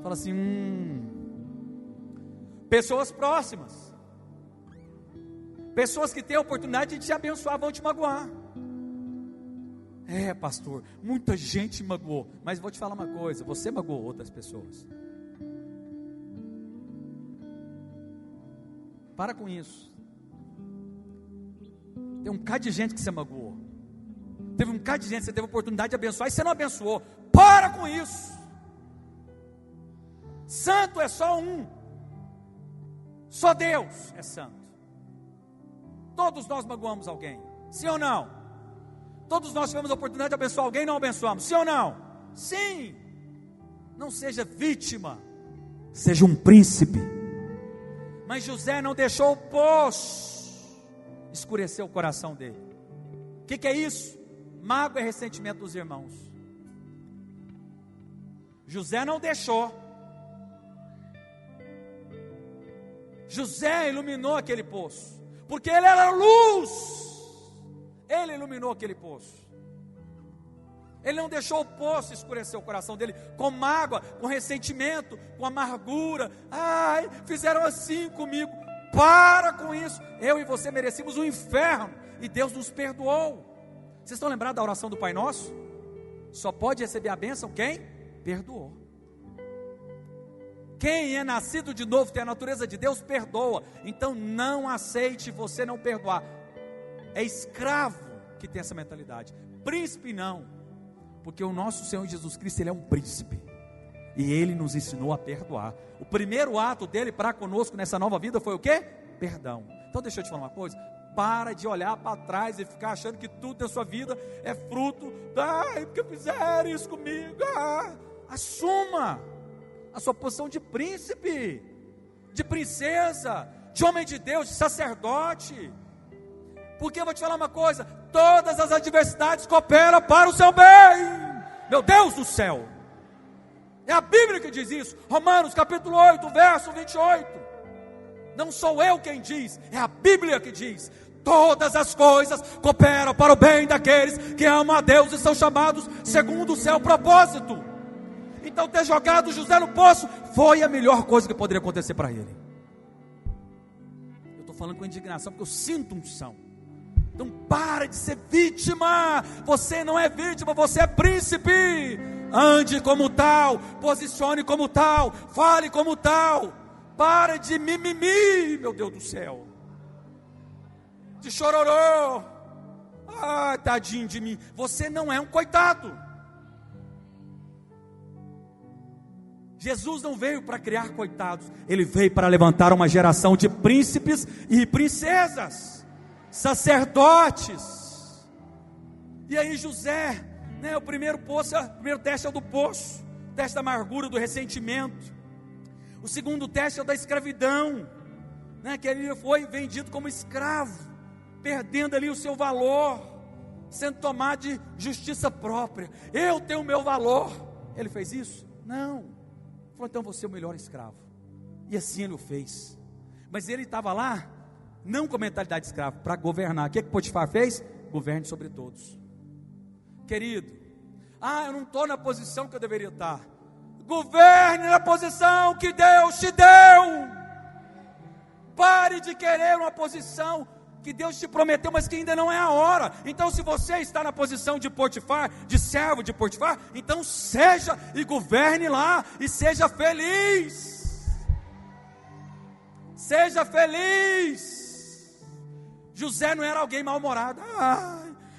Fala assim, pessoas próximas, pessoas que têm a oportunidade de te abençoar vão te magoar. Pastor, muita gente magoou, mas vou te falar uma coisa, você magoou outras pessoas. Para com isso. Tem um bocado de gente que você magoou. Teve um bocado de gente que você teve a oportunidade de abençoar e você não abençoou. Para com isso. Santo é só um. Só Deus é santo. Todos nós magoamos alguém. Sim ou não? Todos nós tivemos a oportunidade de abençoar alguém e não abençoamos. Sim ou não? Sim. Não seja vítima. Seja um príncipe. Mas José não deixou o poço escurecer o coração dele. O que é isso? Mágoa e ressentimento dos irmãos. José não deixou. José iluminou aquele poço, porque ele era luz. Ele iluminou aquele poço. Ele não deixou o poço escurecer o coração dele com mágoa, com ressentimento, com amargura. Ai, fizeram assim comigo. Para com isso. Eu e você merecíamos o inferno e Deus nos perdoou. Vocês estão lembrados da oração do Pai Nosso? Só pode receber a bênção quem perdoou. Quem é nascido de novo, tem a natureza de Deus, perdoa. Então não aceite você não perdoar. É escravo que tem essa mentalidade. Príncipe não. Porque o nosso Senhor Jesus Cristo, Ele é um príncipe. E Ele nos ensinou a perdoar. O primeiro ato dele para conosco nessa nova vida foi o quê? Perdão. Então deixa eu te falar uma coisa. Para de olhar para trás e ficar achando que tudo na sua vida é fruto. Ai, porque fizeram isso comigo. Assuma a sua posição de príncipe, de princesa, de homem de Deus, de sacerdote. Porque eu vou te falar uma coisa: todas as adversidades cooperam para o seu bem. Meu Deus do céu, é a Bíblia que diz isso. Romanos capítulo 8, verso 28. Não sou eu quem diz, é a Bíblia que diz: todas as coisas cooperam para o bem daqueles que amam a Deus e são chamados segundo o seu propósito. Então ter jogado José no poço foi a melhor coisa que poderia acontecer para ele. Eu estou falando com indignação porque eu sinto unção. Então para de ser vítima. Você não é vítima, você é príncipe. Ande como tal, posicione como tal, fale como tal. Para de mimimi, meu Deus do céu, de chororô. Tadinho de mim. Você não é um coitado. Jesus não veio para criar coitados, Ele veio para levantar uma geração de príncipes e princesas, sacerdotes. E aí José, o primeiro teste é o do poço, o teste da amargura, do ressentimento. O segundo teste é o da escravidão, que ele foi vendido como escravo, perdendo ali o seu valor, sendo tomado de justiça própria. Eu tenho o meu valor. Ele fez isso? Não. Falou: então você é o melhor escravo. E assim ele o fez. Mas ele estava lá, não com a mentalidade de escravo, para governar. O que Potifar fez? Governe sobre todos. Querido, eu não estou na posição que eu deveria estar. Governe na posição que Deus te deu. Pare de querer uma posição que Deus te prometeu, mas que ainda não é a hora. Então se você está na posição de Potifar, de servo de Potifar, então seja e governe lá, e seja feliz. Seja feliz. José não era alguém mal-humorado.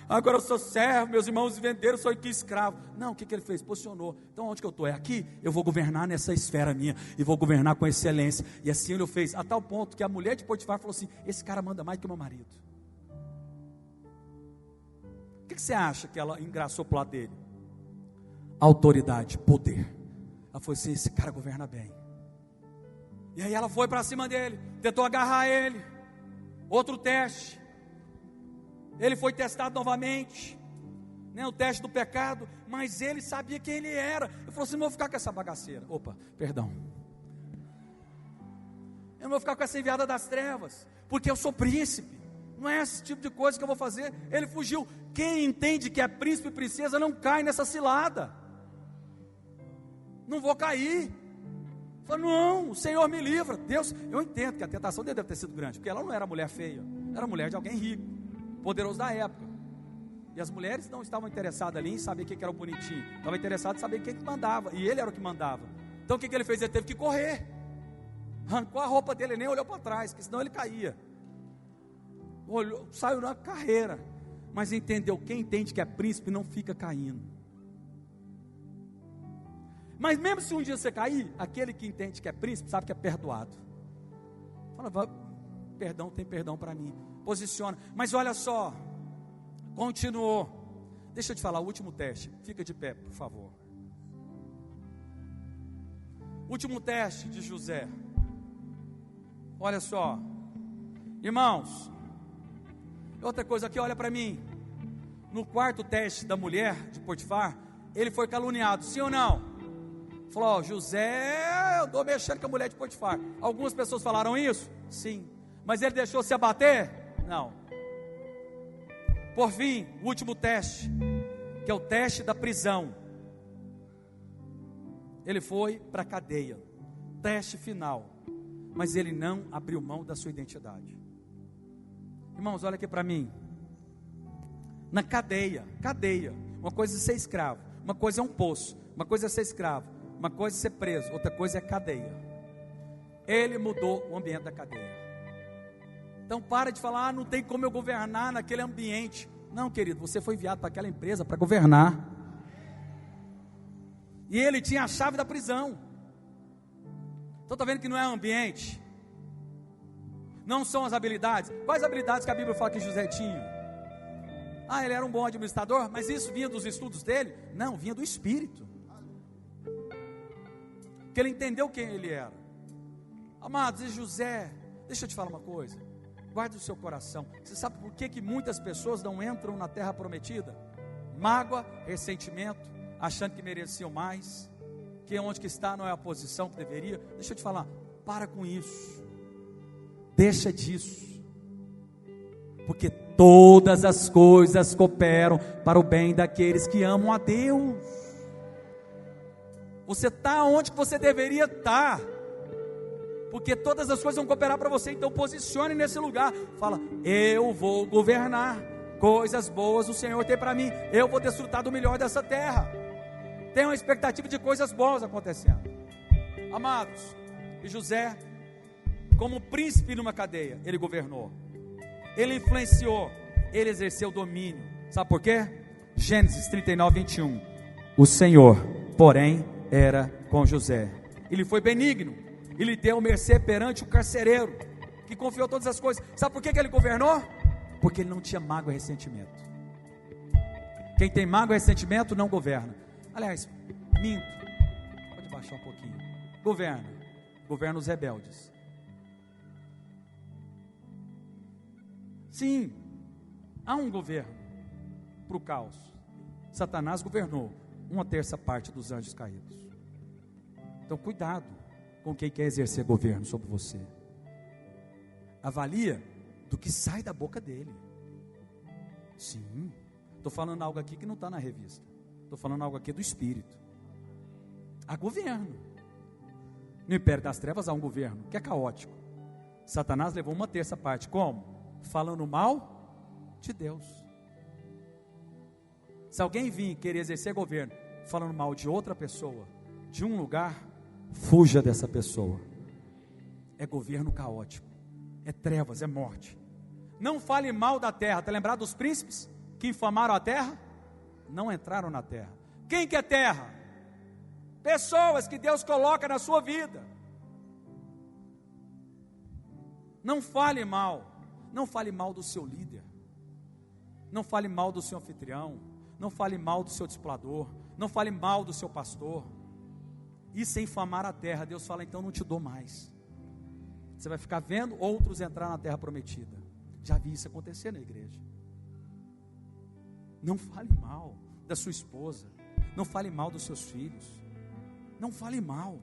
Agora eu sou servo, meus irmãos venderam, sou aqui escravo. Não, o que ele fez? Posicionou. Então onde que eu estou? É aqui? Eu vou governar nessa esfera minha, e vou governar com excelência. E assim ele o fez, a tal ponto que a mulher de Potifar falou assim: esse cara manda mais que o meu marido. O que você acha que ela engraçou para o lado dele? Autoridade, poder. Ela falou assim: esse cara governa bem. E aí ela foi para cima dele, tentou agarrar ele. Outro teste. Ele foi testado novamente, o teste do pecado, mas ele sabia quem ele era. Ele falou assim: não vou ficar com essa bagaceira. Perdão. Eu não vou ficar com essa enviada das trevas, porque eu sou príncipe. Não é esse tipo de coisa que eu vou fazer. Ele fugiu. Quem entende que é príncipe e princesa não cai nessa cilada. Não vou cair. Falou: não, o Senhor me livra. Deus, eu entendo que a tentação dele deve ter sido grande, porque ela não era mulher feia, era mulher de alguém rico, poderoso da época. E as mulheres não estavam interessadas ali em saber quem que era o bonitinho, estavam interessadas em saber quem que mandava, e ele era o que mandava. Então o que ele fez? Ele teve que correr, arrancou a roupa dele, nem olhou para trás, porque senão ele caía. Saiu na carreira, mas entendeu: quem entende que é príncipe não fica caindo. Mas mesmo se um dia você cair, aquele que entende que é príncipe sabe que é perdoado. Fala: perdão, tem perdão para mim. Posiciona. Mas olha só, continuou. Deixa eu te falar, o último teste. Fica de pé, por favor. Último teste de José. Olha só, irmãos, outra coisa aqui, olha para mim. No quarto teste da mulher de Potifar, ele foi caluniado, sim ou não? Falou, José, eu estou mexendo com a mulher de Potifar. Algumas pessoas falaram isso? Sim. Mas ele deixou se abater? Não. Por fim, o último teste, que é o teste da prisão. Ele foi para a cadeia, teste final, mas ele não abriu mão da sua identidade. Irmãos, olha aqui para mim. Na cadeia, uma coisa é ser escravo, uma coisa é um poço, uma coisa é ser escravo, uma coisa é ser preso, outra coisa é cadeia. Ele mudou o ambiente da cadeia. Então para de falar, não tem como eu governar naquele ambiente. Não, querido, você foi enviado para aquela empresa para governar. E ele tinha a chave da prisão. Então está vendo que não é ambiente, não são as habilidades. Quais habilidades que a Bíblia fala que José tinha? Ele era um bom administrador, mas isso vinha dos estudos dele? Não, vinha do Espírito. Que ele entendeu quem ele era. Amados, e José, deixa eu te falar uma coisa, guarde o seu coração. Você sabe por que muitas pessoas não entram na terra prometida? Mágoa, ressentimento, achando que mereciam mais, que onde que está não é a posição que deveria. Deixa eu te falar, para com isso, deixa disso, porque todas as coisas cooperam para o bem daqueles que amam a Deus. Você está onde que você deveria estar, porque todas as coisas vão cooperar para você. Então posicione nesse lugar, fala, eu vou governar, coisas boas o Senhor tem para mim, eu vou desfrutar do melhor dessa terra. Tem uma expectativa de coisas boas acontecendo. Amados, e José, como príncipe numa cadeia, ele governou, ele influenciou, ele exerceu domínio. Sabe por quê? Gênesis 39, 21. O Senhor, porém, era com José. Ele foi benigno, ele deu mercê perante o carcereiro, que confiou todas as coisas. Sabe por que ele governou? Porque ele não tinha mágoa e ressentimento. Quem tem mágoa e ressentimento não governa. Aliás, minto, pode baixar um pouquinho. Governa os rebeldes. Sim, há um governo para o caos. Satanás governou 1/3 dos anjos caídos. Então cuidado com quem quer exercer governo sobre você. Avalia do que sai da boca dele. Sim, estou falando algo aqui que não está na revista. Estou falando algo aqui do Espírito. Há governo. No império das trevas há um governo que é caótico. Satanás levou 1/3. Como? Falando mal de Deus. Se alguém vir querer exercer governo falando mal de outra pessoa, de um lugar, fuja dessa pessoa. É governo caótico, é trevas, é morte. Não fale mal da terra. Está lembrado dos príncipes que infamaram a terra? Não entraram na terra. Quem que é terra? Pessoas que Deus coloca na sua vida. Não fale mal. Não fale mal do seu líder. Não fale mal do seu anfitrião. Não fale mal do seu discipulador. Não fale mal do seu pastor. Isso é infamar a terra. Deus fala, então não te dou mais. Você vai ficar vendo outros entrar na terra prometida. Já vi isso acontecer na igreja. Não fale mal da sua esposa. Não fale mal dos seus filhos. Não fale mal.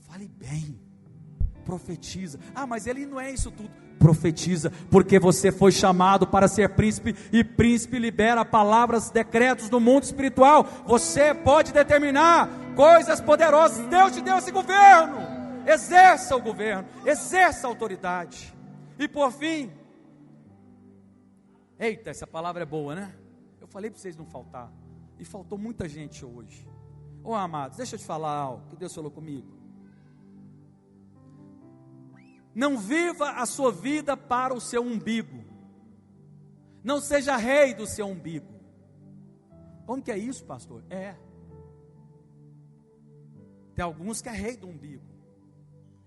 Fale bem. Profetiza. Mas ele não é isso tudo. Profetiza, porque você foi chamado para ser príncipe, e príncipe libera palavras, decretos no mundo espiritual. Você pode determinar coisas poderosas. Deus te deu esse governo. Exerça o governo, exerça a autoridade. E por fim, eita, essa palavra é boa, né? Eu falei para vocês não faltar, e faltou muita gente hoje. Amados, deixa eu te falar algo que Deus falou comigo. Não viva a sua vida para o seu umbigo. Não seja rei do seu umbigo. Como que é isso, pastor? Tem alguns que é rei do umbigo.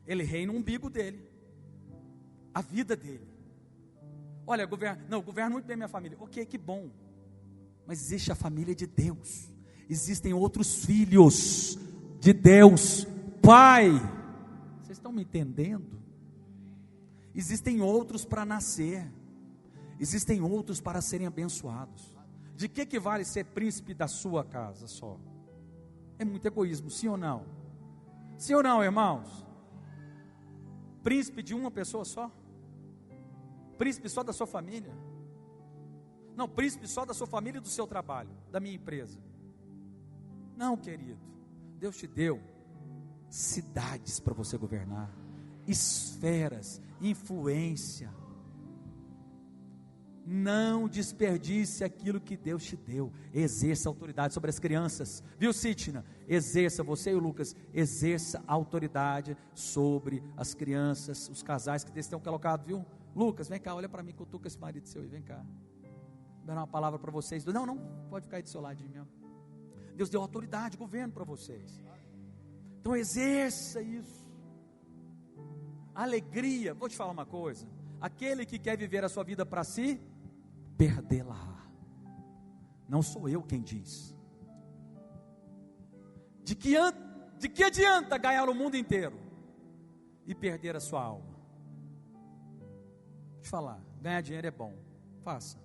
Ele reina no umbigo dele, a vida dele. Olha, governo muito bem minha família. Ok, que bom. Mas existe a família de Deus. Existem outros filhos de Deus, Pai. Vocês estão me entendendo? Existem outros para nascer, existem outros para serem abençoados. De que vale ser príncipe da sua casa só? É muito egoísmo, sim ou não? Sim ou não, irmãos? Príncipe de uma pessoa só? Príncipe só da sua família? Não, príncipe só da sua família e do seu trabalho, da minha empresa. Não, querido, Deus te deu cidades para você governar, esferas, influência. Não desperdice aquilo que Deus te deu. Exerça autoridade sobre as crianças, viu, Cítina? Exerça, você e o Lucas, exerça autoridade sobre as crianças, os casais que Deus tem colocado, viu? Lucas, vem cá, olha para mim, cutuca esse marido seu aí, vem cá. Vou dar uma palavra para vocês. Não, pode ficar aí do seu ladinho mesmo. Deus deu autoridade, governo para vocês. Então exerça isso. Alegria, vou te falar uma coisa. Aquele que quer viver a sua vida para si, perdê-la. Não sou eu quem diz. De que adianta ganhar o mundo inteiro e perder a sua alma? Deixa eu falar, ganhar dinheiro é bom, faça.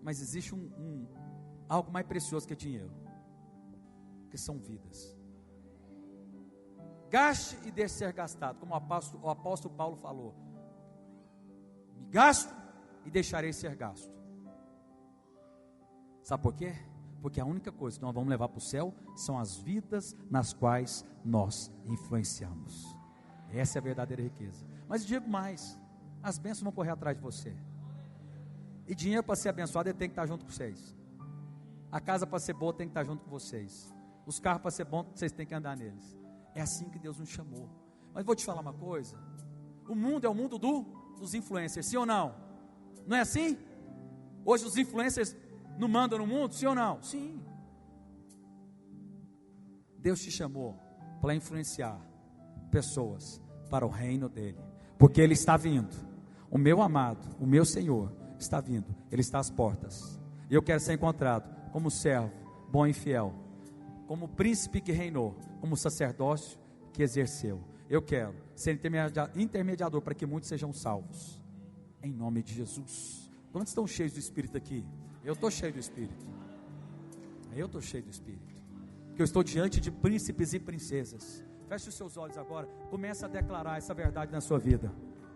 Mas existe algo mais precioso que dinheiro, que são vidas. Gaste e deixe ser gastado, como o apóstolo Paulo falou. Me gasto e deixarei ser gasto. Sabe por quê? Porque a única coisa que nós vamos levar para o céu são as vidas nas quais nós influenciamos. Essa é a verdadeira riqueza. Mas digo mais, as bênçãos vão correr atrás de você. E dinheiro para ser abençoado, ele tem que estar junto com vocês. A casa para ser boa tem que estar junto com vocês. Os carros para ser bons, vocês têm que andar neles. É assim que Deus nos chamou. Mas vou te falar uma coisa. O mundo é o mundo dos influencers, sim ou não? Não é assim? Hoje os influencers não mandam no mundo, sim ou não? Sim. Deus te chamou para influenciar pessoas para o reino dele. Porque ele está vindo. O meu amado, o meu Senhor está vindo. Ele está às portas. E eu quero ser encontrado como servo, bom e fiel, como príncipe que reinou, como sacerdócio que exerceu. Eu quero ser intermediador para que muitos sejam salvos, em nome de Jesus. Quantos estão cheios do Espírito aqui? Eu estou cheio do Espírito. Eu estou cheio do Espírito, porque eu estou diante de príncipes e princesas. Feche os seus olhos agora, comece a declarar essa verdade na sua vida.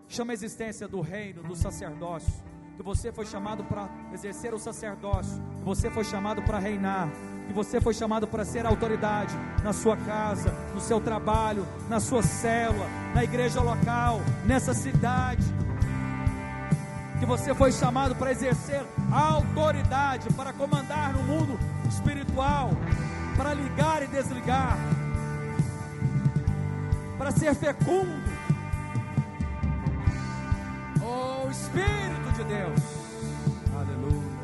Chama a existência do reino, do sacerdócio, que você foi chamado para exercer o sacerdócio, que você foi chamado para reinar, que você foi chamado para ser autoridade na sua casa, no seu trabalho, na sua célula, na igreja local, nessa cidade, que você foi chamado para exercer a autoridade, para comandar no mundo espiritual, para ligar e desligar, para ser fecundo. Oh, Espírito de Deus, aleluia.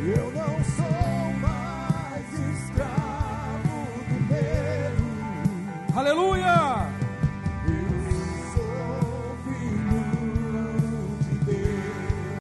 Eu não sou mais escravo do medo. Aleluia.